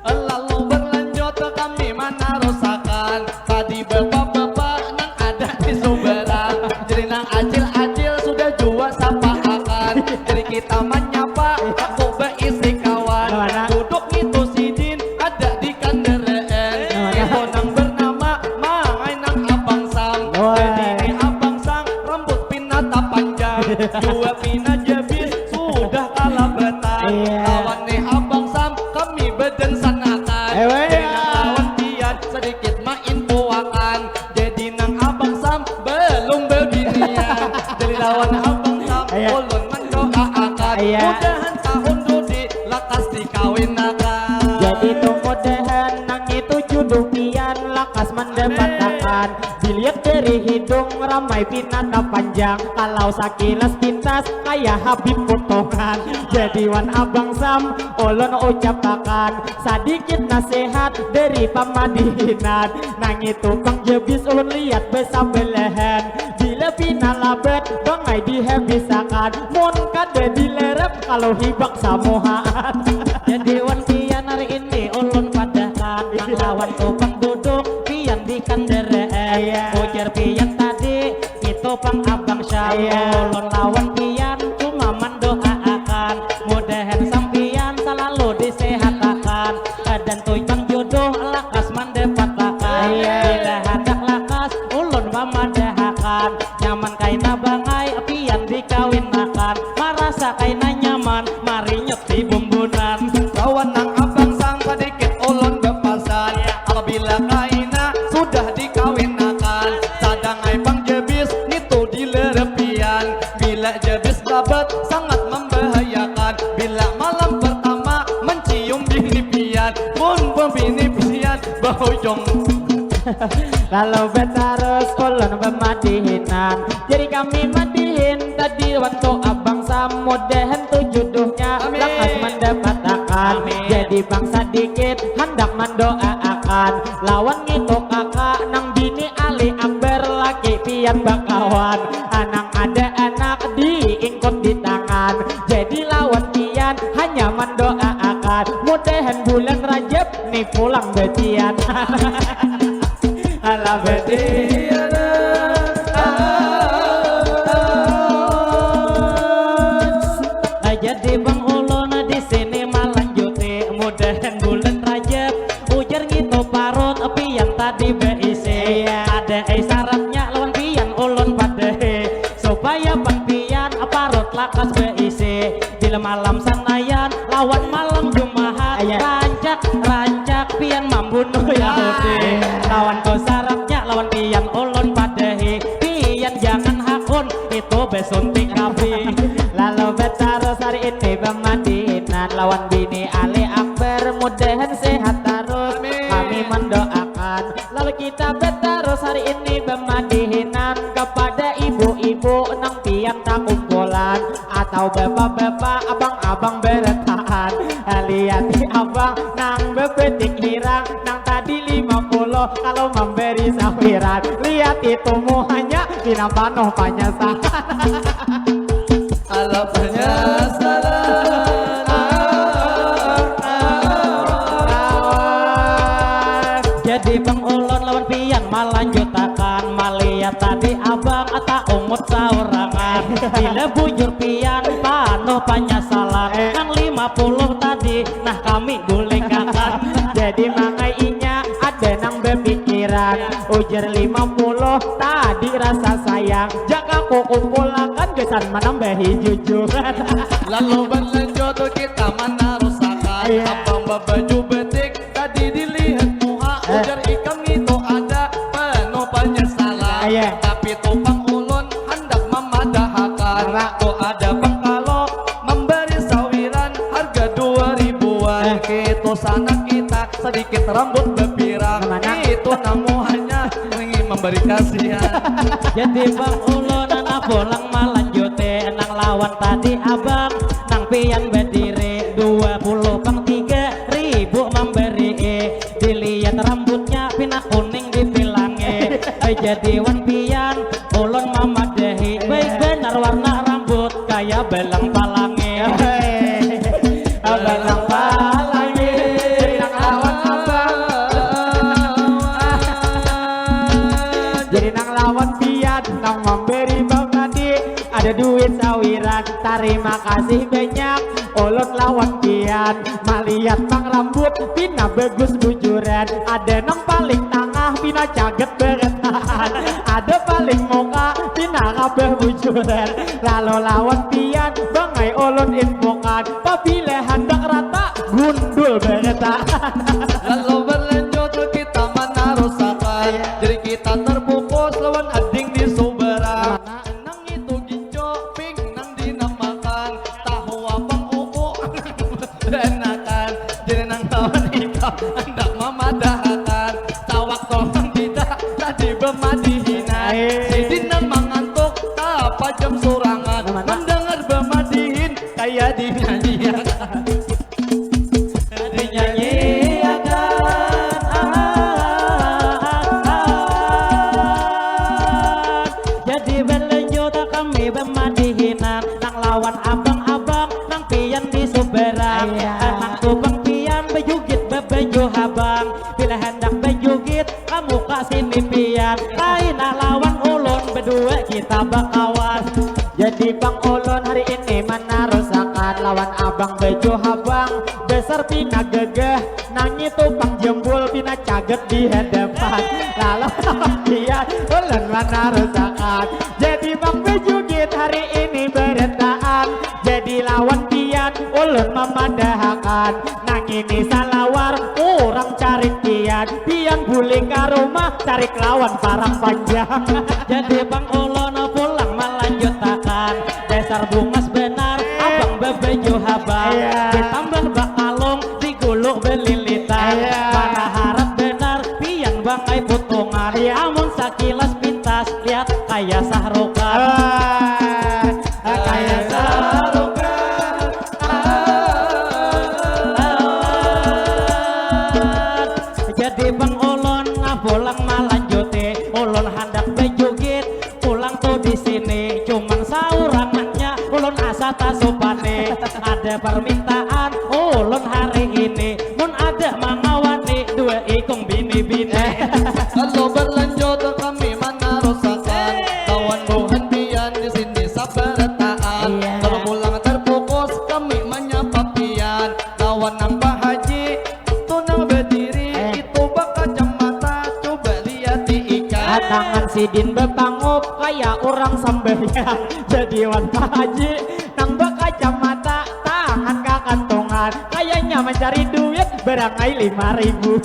Lalu berlanjut kami meneruskan tadi bapak-bapak nang ada di Sumberang jadi nang acil-acil sudah jua sapa akan jadi kita menyapa aku berisi kawan duduk itu sidin ada di kanderaan itu nang bernama mangai nang Abang Sam jadi ini Abang Sam rambut pinata panjang dua pina jabis sudah kalah betan lawan nih Abang Sam kami beden sanakan jadi nang lawan pian sedikit main puakan jadi nang Abang Sam belum bebinian jadi lawan Abang Sam ulun mendoakan mudahan tahun dudi lakas dikawinakan jadi tuh mudahan nang itu jodoh pian lakas mendapatkan dilihat dari hidung ramai pinata panjang kalau sakilas pintas kayak Habib potongan jadi wan Abang Sam ulun ucapkan sedikit nasihat dari pamadinan nang itu Bang Jebis ulun lihat besabelahan bila pina labet bangai dihabisakan mun kada dilerep kalau hibak samohaan jadi wan pian hari ini ulun padahkan nang lawan topang duduk pian di kanderaan ujar pian tadi itu Bang Abang Syam ulun lawan pian cuma mendoakan mudahan sampian selalu disehatakan dan tuh bang jodoh lakas mendapatkan bila hendak lakas ulun memadahakan nyaman kaina bangai pian dikawinakan merasa kaina nyaman mari nyeti bumbunan lawan nang Abang Sang sedikit ulun bepasan apabila kaina sudah dikawinakan sadangai Bang Jebis nitu dilerepian bila Jebis dapat sangat membahayakan bila malam pertama mencium bini pian pun pembini pian bahujung lalu betarus ulun pemadihinan jadi kami madihin tadi waktu Abang Sam mudahan tuh jodohnya lakas mendapatkan jadi bangsa dikit hendak mendoakan lawan itu kakak nang bini Ali Akbar laki pian bakawan anang ada anak diingkut di tangan jadi lawan pian hanya mendoakan mudahan bulan Rajab nih pulang betian ala betian jadi Bang ulun di sini melanjuti mudahan bulan Rajab ujar gitu parut pian tadi beisi ada syaratnya lawan pian ulun pada lakas beisi di malam Senayan lawan malam Jumaat rancak pian membunuh Yahudi lawan kau sarapnya lawan pian ulun padehi pian jangan hakun itu besuntik rapi lalu betarus hari ini Madinan lawan bini Ali Akbar mudahan sehat terus kami mendoakan lalu kita betarus hari ini Madinan kepada ibu-ibu nang pian tak kumpulan atau bapak-bapak abang-abang bertahan lihat abang nang bepetik hirang nang tadi 50 kalau memberi sawiran lihat itu muhanya bina panoh panyasan ala penyesalan jadi Bang Ulun lawan pian malanjutakan malihat tadi abang ata umut saurangan bila bujur pian panoh panyasalan nang 50 tadi nah kami gulingkan jadi mangai inya ada nang berpikiran ujar 50 tadi rasa sayang jaga ku kumpulakan gesan menambahi jujuran lalu berlanjut kita mana rusakan abang baju betik tadi dilihat muha ujar ikam itu ada penuh penyesalan tapi topang ulun hendak memadahakan tuh ada pengkalo memberi sawiran harga 2000-an gitu sana kita sedikit rambut berpirang itu namu hanya ingin memberi kasihan jadi Bang Ulun anak pulang malanjute nang lawan tadi abang nang pian berdiri 20 Bang 3.000 memberi dilihat rambutnya pina kuning dipilangi jadi wan pian ulun mamadehi baik benar warna rambut kayak belang palangi belang palangi nang lawan abang jadi nang lawan pian nang memberi Bang tadi ada duit sawiran terima kasih banyak ulun lawan pian malihat Bang rambut pina bagus bujuran ada nang paling tengah pina caget bertahan ada paling muka pina kabeh bujuran lalu lawan pian bangai ulun infokan apabila hendak rata gundul bertahan lalu berlanjut kita mana rusakan jadi kita terbungkus lawan ading di suberan nang itu ginjo ping nang dinamakan tahu abang uku enakan jadi nang lawan ikam hendak memadahakan tawak tolong tidak tadi bemadihinan sidin nang mengantuk apa jam surangan mendengar bemadihin kayak dinyanyiakan jadi berlanjut kami bemadihinan nang lawan abang-abang nang pian di suberan nang kubang pian bejugit bebejo habang bila hendak bejugit kamu kasini pian lain lawan ulun berdua kita bakawan jadi Bang Ulun hari ini mana rusakan lawan abang bejo habang besar pina gegeh nang itu Bang jembul pina caget di hadapan lalu pian ulun mana rusakan jadi Bang bejugit hari ini beretaan jadi lawan pian ulun memadahakan nang ini salawar kurang cari pian guling ke rumah cari lawan parang panjang jadi Bang Ulun pulang melanjutakan dasar bungas benar abang bebejo habang ditambah bakalong digulung belilitan mana harap benar pian bangai putungan amun sakilas pintas lihat kayak sahrukan kayak sahrukan jadi Bang Ulun pulang melanjuti ulun hendak bejugit pulang tuh di sini cuman saurangannya ulun asa tasupane ada permintaan ulun hari ini mun ada mangawani dua ikung bini-bini lalu berlanjut kami mana rusakan kawan buhan pian di sini sabarataan kalau pulang terfokus kami menyapa pian kawan nang Pak Haji tunang berdiri itu bakal jam mata coba lihat di ikan tangan sidin bepangup kayak orang sembahyang. Jadi wan Pak Haji nang berkacamata, tangan ke kantongan, kayaknya mencari duit berangai 5.000.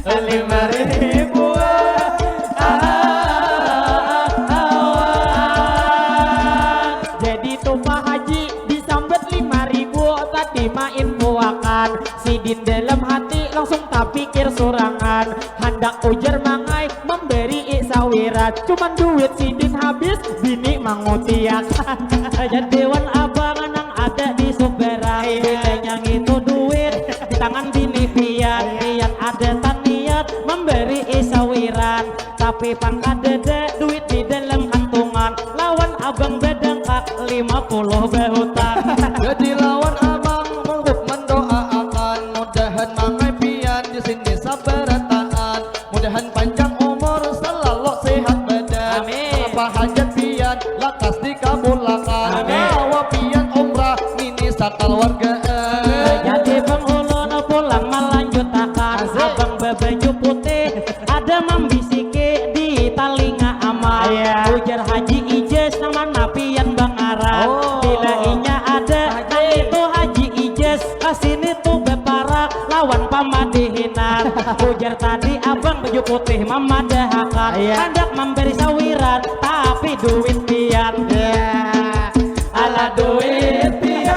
5.000. Jadi tuh Pak Haji disambet 5.000, tadi main puakan. Sidin dalam hati langsung tak pikir sorangan, hendak ujar mangai memberi sawiran. Cuman duit Sidin habis, bini mangutiakan. Jadi wan abang nang ada di Suberang, bilanya itu duit di tangan bini pian. Pian ada taniat memberi sawiran, tapi pang ada duit di dalam kantongan. Lawan abang bedengkak 50 behutang. Jadi lawan abang menghup mendoakan, mudahan mangai pian di sini sabar taat, mudahan panjang umur selalu sehat badan. Amin. Apa hajat pian lakas dikabulkan. Amin. Bawa pian umrah ini sakeluargaan. Jadi bang ulun pulang melanjutakan, abang bebaju putih ada membisiki di telinga amal. Ujar Haji Ijaz nama napian bang Arab. Bila inya ada nang itu Haji Ijaz, kasini tuh beparak lawan pamadihinan. Ujar tadi abang baju putih memadahakan, hendak memberi sawiran tapi duit pian. Ala duit pian.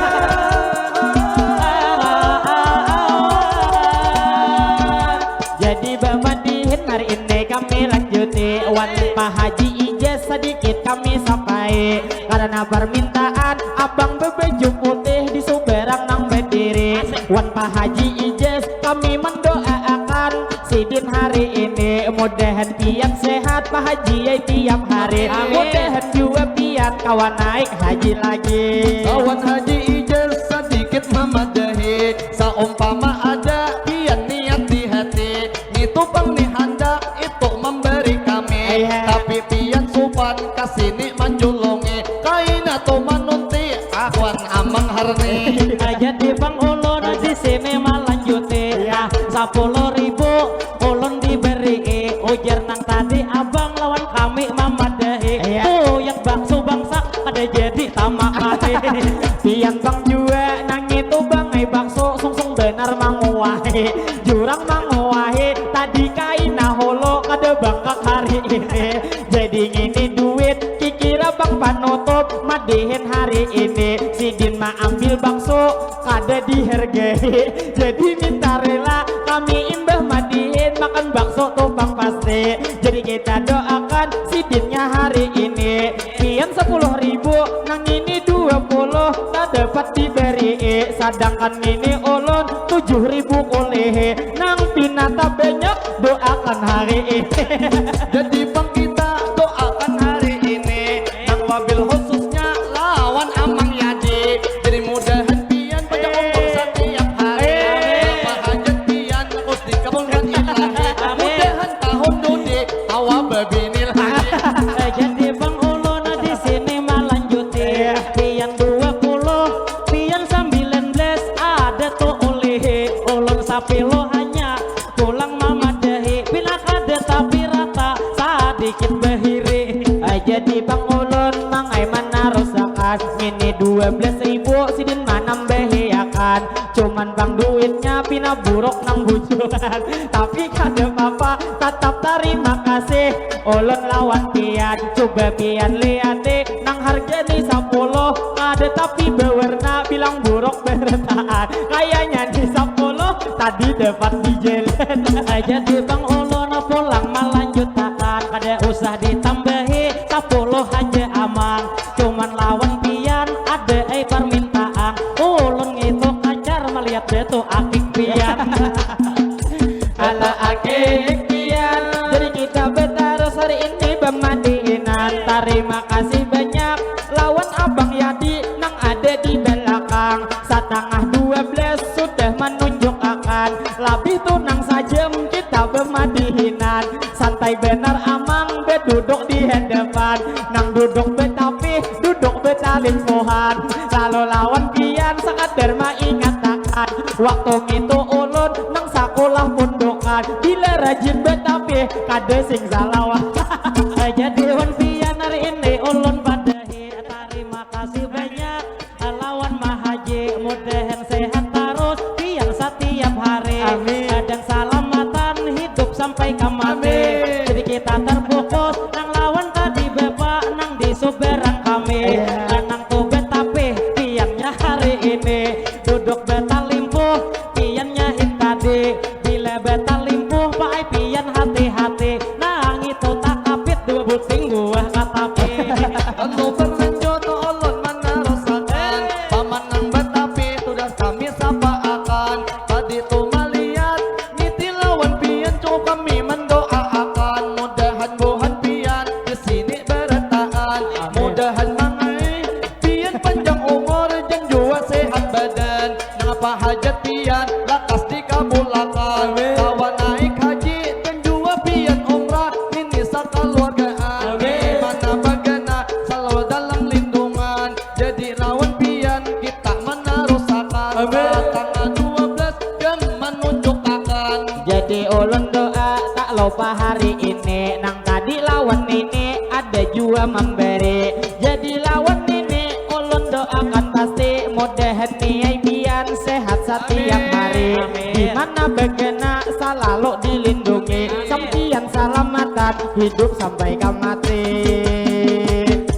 Jadi bamadihin hari ini kami lanjuti, wan Pak Haji Ijaz sedikit kami sampai. Karena permintaan abang bebaju putih di Suberang nang berdiri, wan Pak Haji Ijaz kami mendoakan Sidin hari ini, mudahan pian sehat Pak Haji tiap hari. Mudahan juga pian kawan naik haji lagi. Kawan Haji Ijaz sedikit memadahi, saumpama ada pian niat di hati, itu bang nih hendak itu memberi kami. Tapi pian supan kasini menjulungi, kain atau manunti akuan amang harni. Jadi bang ulun di sini melanjuti, 10.000 ulun diberi. Ujar nang tadi abang lawan kami memadahi, tuh yang bakso bangsak ada jadi tamak mati. Pian bang juga nang itu bang bakso sungsung benar manguahi, jurang manguahi tadi kaina holo kada bangkak hari ini. Jadi ngini duit kikira bang panutup madihin hari ini. Sidin ma ambil bakso kada dihargai, jadi minta rela kami imbah madihin makan bakso tuh bang pasti. Jadi kita doakan Sidinnya hari ini. Pian 10.000 nang ini 20 tak dapat diberi, sedangkan ini ulun 7.000 kulih nang pinata banyak doakan hari ini. Jadi bang kita doakan hari ini, nang wabil khususnya lawan amang Yadi. Jadi mudahan pian panjang umur setiap hari, apa hajat pian terus dikabulkan ilahi. Mudahan tahun dudi awa babini lagi. Jadi bang ulun di sini melanjuti, pian 20 pian 19 ada tuh ulih. Ulun sapilo hanya pulang mamadahi, bila kada tapi rata sedikit behiri. Jadi bang ulun mangai menarusakan, ini 12.000 Sidin manam behiakan. Cuman bang duitnya pina buruk nang bujuran, tapi kada apa-apa tetap terima kasih. Ulun lawan pian, coba pian liati nang harga nih 10 ada tapi berwarna bilang buruk bertaan. Kayaknya di 10 tadi dapat di jalan. Jadi bang ulun pulang melanjutakan, kada usah ditambahi 10 aja aman. Cuman lawan pian ada permintaan, ulun itu kacar melihat beto akik pian. Ala akik pian, jadi kita bertaruh hari ini pemadihinan. Terima kasih banyak lawan abang Yadi nang ada di belakang. Setengah 12 sudah menunjuk akan, lebih tunang saja kita pemadihinan. Santai benar amang duduk di hadapan, nang duduk betapi duduk betalin pohan. Lalu lawan pian sekadar mengatakan, waktu itu ulun nang sekolah pundukan, bila rajin betapi kada sing salawat. Jadi Mudah-mudahan hari ini ulun padahi terima kasih banyak lawan Mahaji, mudahan sehat terus pian setiap hari. Amin. Dan salamatan hidup sampai kamati. Jadi kita terfokus nang lawan tadi bapak nang di suberang kami. Nang tuh betape piannya hari ini duduk beta limpuh piannya tadi. Bila beta limpuh pakai pian hati-hati. Nang itu tak kapit dua buting buah katapi. Anu berlanjut ulun meneruskan paman nang betapi sudah kami sapa akan tadi tu malihat niti lawan pian cu kami mendoakan mudahan buhan pian di sini bertahan mudahan mangai pian panjang umur jeung jua sehat badan napa hajat pian lakas dikabulakan kawan naik haji dan jua pian umrah ini sarta keluargaan mana bagana selalu dalam lindungan jadi lawan pian kita meneruskan tanggal 12 yang menunjukkan Jadi ulun doa tak lupa hari ini nang tadi lawan ini ada juga memberi. Jadi lawan ini ulun doakan pasti mudahan niai pian sehat setiap hari. Dimana begena selalu dilindungi sampian salamatan hidup sampai kamati.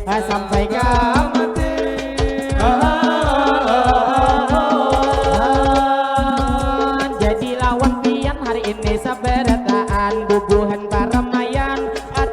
Sampai kamati. Jadi lawan pian hari ini sabarataan bubuhan paramayan.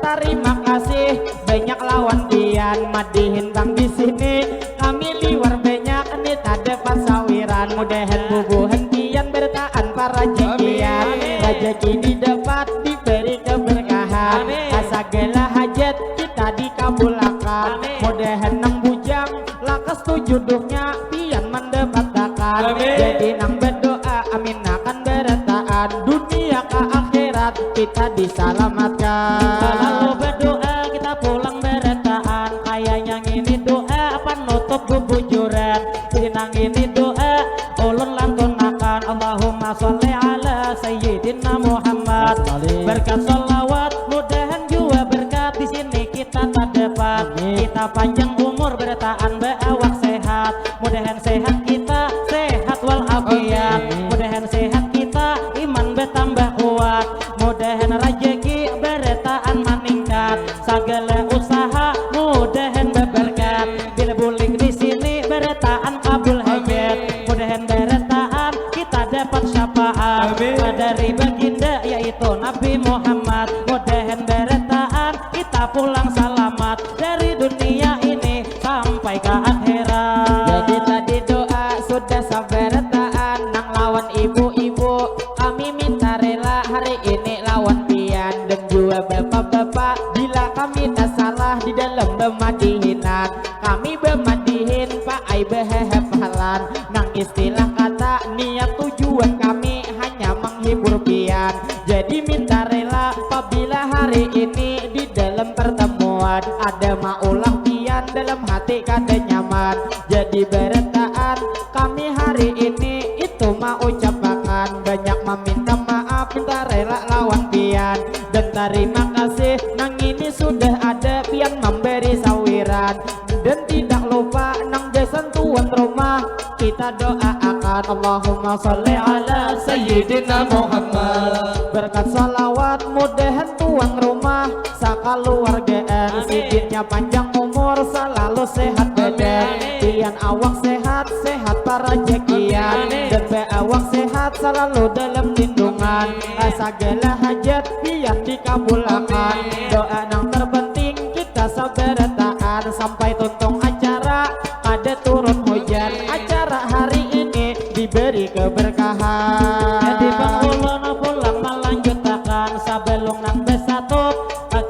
Terima kasih banyak lawan pian madihin bang di sini kami liwar banyak nih ada pasawiran mudahan bubuhan pian bertahan para jekian rezeki didapat diberi keberkahan segala hajat kita dikabulkan mudahan nang bujang lakas tujuduhnya pian mendapatkan jadi nang berdoa amin akan bertahan dunia ke akhirat kita diselamatkan. Selalu berdoa kita pulang beretaan kayaknya ini doa penutup bubujuran. Jadi nang ini doa ulun lantunakan Allahumma sholli ala sayyidina Muhammad. Berkat sholawat mudahan juga berkat di sini kita tak dapat. Kita panjang umur bertahan beawak sehat. Mudahan sehat kita sehat walafiat. Mudahan sehat kita iman bertambah kuat. Mudahan rezeki bertahan meningkat. Segala usaha mudahan berberkat. Bila bulik di sini bertahan kabul hajat. Mudahan bertahan kita dapat syafaat dari baginda yaitu Nabi Muhammad. Mudahan bertahan kita pulang selamat dari dunia ini sampai ke akhirat. Jadi tadi doa sudah sabarataan nang lawan ibu-ibu kami minta rela hari ini lawan pian dan juga bapak-bapak bila kami tak salah di dalam bemadihinan kami bemadihin pak ai behehalan nang istilah kata niat tujuan kami hanya menghibur pian jadi minta rela apabila hari ini di dalam pertemuan ada maulah pian dalam hati kada nyaman jadi bertahan kami hari ini itu mau ucapkan banyak meminta maaf minta rela lawan pian dan terima kasih nang ini sudah ada pian memberi sawiran dan tidak lupa nang desan tuan rumah kita doakan Allahumma sholli ala Sayyidina Muhammad berkat salawat mudahan tuan rumah sakaluargaan sidiknya panjang umur selalu sehat badan pian awak sehat sehat para jekian dan awak sehat selalu dalam lindungan segala hajat pian dikabulkan doa nang terpenting kita sabarataan sampai tuntung acara ada turun hujan acara hari ini diberi keberkahan. Jadi bang ulun pulang melanjutkan sebelum nang besatup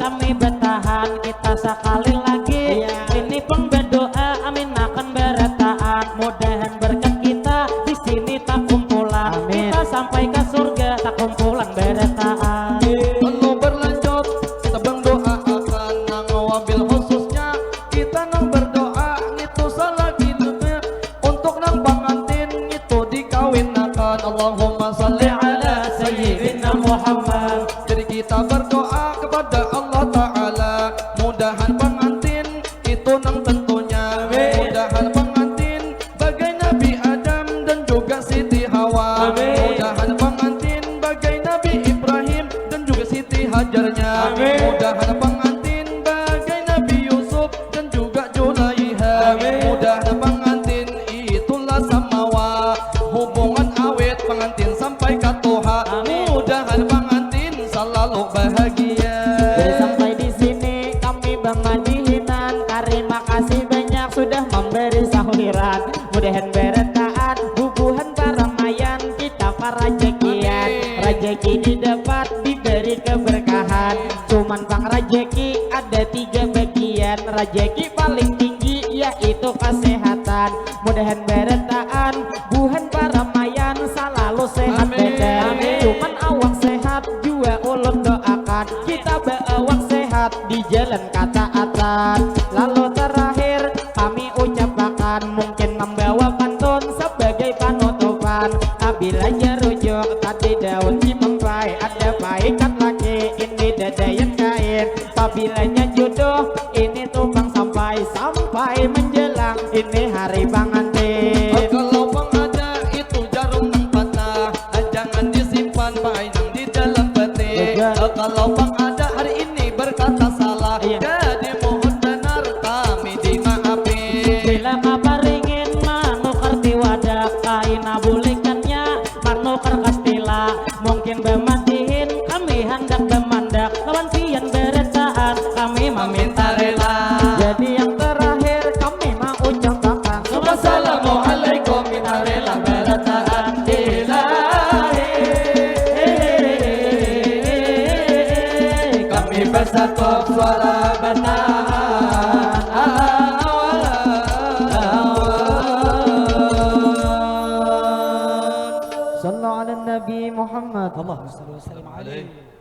kami bertahan kita sekali lagi ini pun berdoa amin akan bertahan mudahan berkat kita di sini tak kumpulan kita sampai ke surga tak kumpulan bertahan. Anu berlanjut sebelum doa akan nang wabil khususnya kita nang berdoa itu salah hidupnya untuk nang pengantin itu dikawinkan Allahumma sholli ala sayyidina Muhammad jadi kita berdoa kepada Allah Ta'ala mudahan pengantin itu nang tentunya. Mudahan pengantin bagai Nabi Adam dan juga Siti Hawa. Mudahan pengantin bagai Nabi Ibrahim dan juga Siti Hajarnya. Mudahan pengantin bagai Nabi Yusuf dan juga Julaiha. Mudahan pengantin itulah samawa, hubungan awet pengantin sampai ke Tuhan. Mudahan pengantin selalu bahagia. Sampai di sini kami Bang Madihinan, terima kasih banyak sudah memberi sahuran. Mudahan bertahan hubungan paramaian kita para rezekian. Rezeki didapat diberi keberkahan. Cuman Bang rezeki ada 3 bagian. Rezeki paling tinggi yaitu kesehatan. Mudahan bertahan buhan paramaian selalu sehat badan. Cuman awak sehat juga ulun doakan kita berawak sehat di jalan ketaatan. Lalu terakhir kami ucapkan mungkin membawa pantun sebagai penutupan. Apabila rujuk tadi daun dimempai ada baikat laki ini dadayan kain. Apabila jodoh ini tumpang sampai menjelang ini hari pengantin. Kalau bang ada itu jarum nang patah, jangan disimpan baik nang di dalam peti. Kalau bang ada hari ini berkata salah, jadi mohon benar kami dimaafi. Bila kaparingin manukar tiwadak kaina bulikannya manukar kastila. Mungkin bematihin kami hendak bemandak lawan pian beretaan kami meminta rela. Jadi yang terakhir kami mau ucapkan Wassalamualaikum minta rela beretaan ilahi. Kami bersatu suara bertahan. Sallallahu ala Nabi Muhammad. Allahumma shalli wa sallim alaihi.